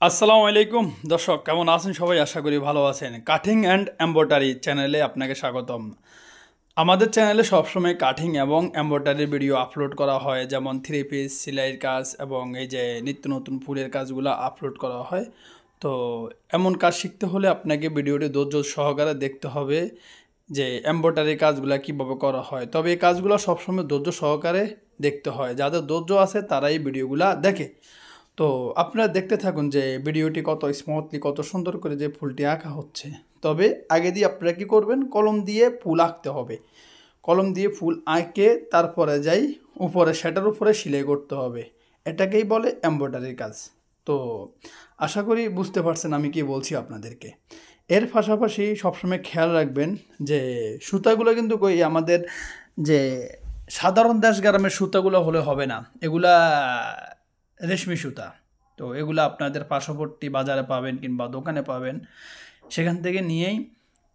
আসসালামু আলাইকুম দর্শক, কেমন আছেন সবাই? আশা করি ভালো আছেন। কাটিং অ্যান্ড এমব্রয়ডারি চ্যানেলে আপনাকে স্বাগতম। আমাদের চ্যানেলে সবসময় কাটিং এবং এমব্রয়ডারির ভিডিও আপলোড করা হয়, যেমন থ্রি পিস, সেলাইয়ের কাজ এবং এই যে নিত্য নতুন ফুলের কাজগুলো আপলোড করা হয়। তো এমন কাজ শিখতে হলে আপনাকে ভিডিওটি ধৈর্য সহকারে দেখতে হবে যে এমব্রয়ডারি কাজগুলো কীভাবে করা হয়। তবে এই কাজগুলো সবসময় ধৈর্য সহকারে দেখতে হয়। যাদের ধৈর্য আছে তারাই ভিডিওগুলো দেখে। তো আপনারা দেখতে থাকুন যে ভিডিওটি কত স্মুথলি, কত সুন্দর করে যে ফুলটি আঁকা হচ্ছে। তবে আগে দিয়ে আপনারা কী করবেন, কলম দিয়ে ফুল আঁকতে হবে। কলম দিয়ে ফুল আঁকে তারপরে যাই উপরে, সেটার উপরে সেলাই করতে হবে। এটাকেই বলে এমব্রয়ডারির কাজ। তো আশা করি বুঝতে পারছেন আমি কি বলছি আপনাদেরকে। এর পাশাপাশি সবসময় খেয়াল রাখবেন যে সুতাগুলো কিন্তু কই আমাদের যে সাধারণ দেশ গ্রামের সুতাগুলো হলে হবে না, এগুলা রেশমি সুতা। তো এগুলো আপনাদের পার্শ্ববর্তী বাজারে পাবেন কিংবা দোকানে পাবেন, সেখান থেকে নিয়েই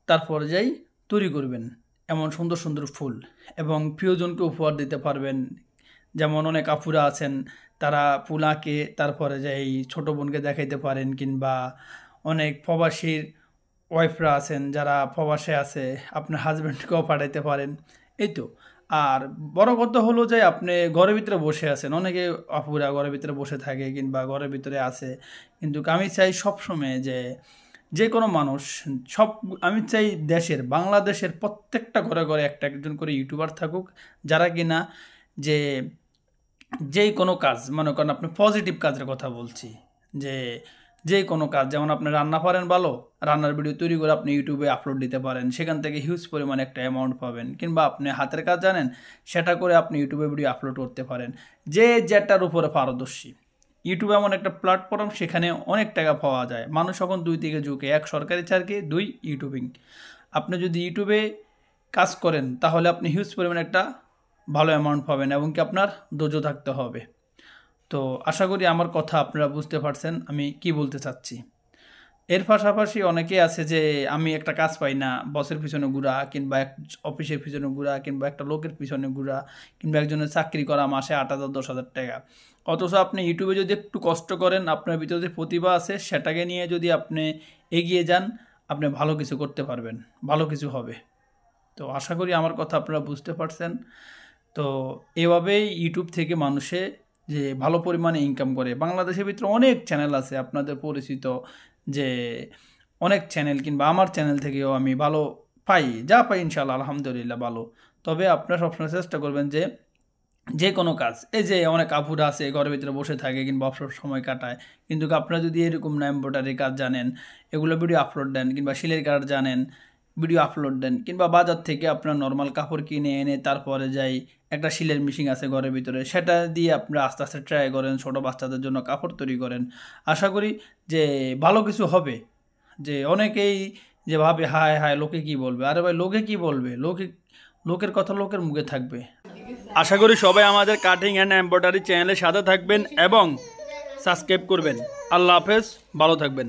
তারপর যাই তৈরি করবেন এমন সুন্দর সুন্দর ফুল, এবং প্রিয়জনকে উপহার দিতে পারবেন। যেমন অনেক আপুরা আছেন, তারা ফুল আঁকে তারপরে যাই ছোটো বোনকে দেখাইতে পারেন, কিংবা অনেক প্রবাসীর ওয়াইফরা আছেন যারা প্রবাসে আছে, আপনার হাজব্যান্ডকেও পাঠাইতে পারেন। এই তো। আর বড় কথা হলো যে আপনি ঘরের ভিতরে বসে আছেন, অনেকে আপুরা ঘরের ভিতরে বসে থাকে কিংবা ঘরের ভিতরে আছে, কিন্তু আমি চাই সবসময় যে যে কোনো মানুষ, সব আমি চাই দেশের, বাংলাদেশের প্রত্যেকটা ঘরে ঘরে একটা একজন করে ইউটিউবার থাকুক, যারা কিনা যে যেই কোনো কাজ, মনে করেন আপনি পজিটিভ কাজের কথা বলছি, যে যে কোনো কাজ, যেমন আপনি রান্না পারেন ভালো, রান্নার ভিডিও তৈরি করে আপনি ইউটিউবে আপলোড দিতে পারেন, সেখান থেকে হিউজ পরিমাণে একটা অ্যামাউন্ট পাবেন। কিংবা আপনি হাতের কাজ জানেন, সেটা করে আপনি ইউটিউবে ভিডিও আপলোড করতে পারেন। যে যেটার উপরে পারদর্শী, ইউটিউব এমন একটা প্ল্যাটফর্ম, সেখানে অনেক টাকা পাওয়া যায়। মানুষ এখন দুই দিকে ঝুঁকে, এক সরকারি চাকরি, দুই ইউটিউবিং। আপনি যদি ইউটিউবে কাজ করেন তাহলে আপনি হিউজ পরিমাণে একটা ভালো অ্যামাউন্ট পাবেন, এবং কি আপনার ধৈর্য থাকতে হবে। তো আশা করি আমার কথা আপনারা বুঝতে পারছেন আমি কি বলতে চাচ্ছি। এর পাশাপাশি অনেকে আছে যে আমি একটা কাজ পাই না, বসের পিছনে ঘুরা, কিংবা এক অফিসের পিছনে ঘুরা, কিংবা একটা লোকের পিছনে ঘুরা, কিংবা একজনের চাকরি করা মাসে 8,000 10,000 টাকা। অথচ আপনি ইউটিউবে যদি একটু কষ্ট করেন, আপনার ভিতরে যে প্রতিভা আছে সেটাকে নিয়ে যদি আপনি এগিয়ে যান, আপনি ভালো কিছু করতে পারবেন, ভালো কিছু হবে। তো আশা করি আমার কথা আপনারা বুঝতে পারছেন। তো এভাবেই ইউটিউব থেকে মানুষে যে ভালো পরিমাণে ইনকাম করে। বাংলাদেশের ভিতরে অনেক চ্যানেল আছে আপনাদের পরিচিত, যে অনেক চ্যানেল, কিংবা আমার চ্যানেল থেকেও আমি ভালো পাই, যা পাই ইনশাআল্লাহ আলহামদুলিল্লাহ ভালো। তবে আপনারা সবসময় চেষ্টা করবেন যে যে কোনো কাজ, এই যে অনেক আপুরা আছে ঘরের ভিতরে বসে থাকে কিংবা অবসর সময় কাটায়, কিন্তু আপনারা যদি এরকম না এমব্রয়ডারি কাজ জানেন, এগুলো ভিডিও আপলোড দেন, কিংবা সেলাইয়ের কাজ জানেন, ভিডিও আপলোড দেন, কিংবা বাজার থেকে আপনার নর্মাল কাপড় কিনে এনে তারপরে যাই একটা সেলাইয়ের মেশিন আছে ঘরের ভিতরে, সেটা দিয়ে আপনারা আস্তে আস্তে ট্রাই করেন, ছোটো বাচ্চাদের জন্য কাপড় তৈরি করেন। আশা করি যে ভালো কিছু হবে। যে অনেকেই যে ভাবে হায় হায় লোকে কি বলবে, আরে ভাই লোকে কি বলবে, লোকের কথা লোকের মুখে থাকবে। আশা করি সবাই আমাদের কাটিং অ্যান্ড এমব্রয়ডারি চ্যানেলের সাথে থাকবেন এবং সাবস্ক্রাইব করবেন। আল্লাহ হাফেজ, ভালো থাকবেন।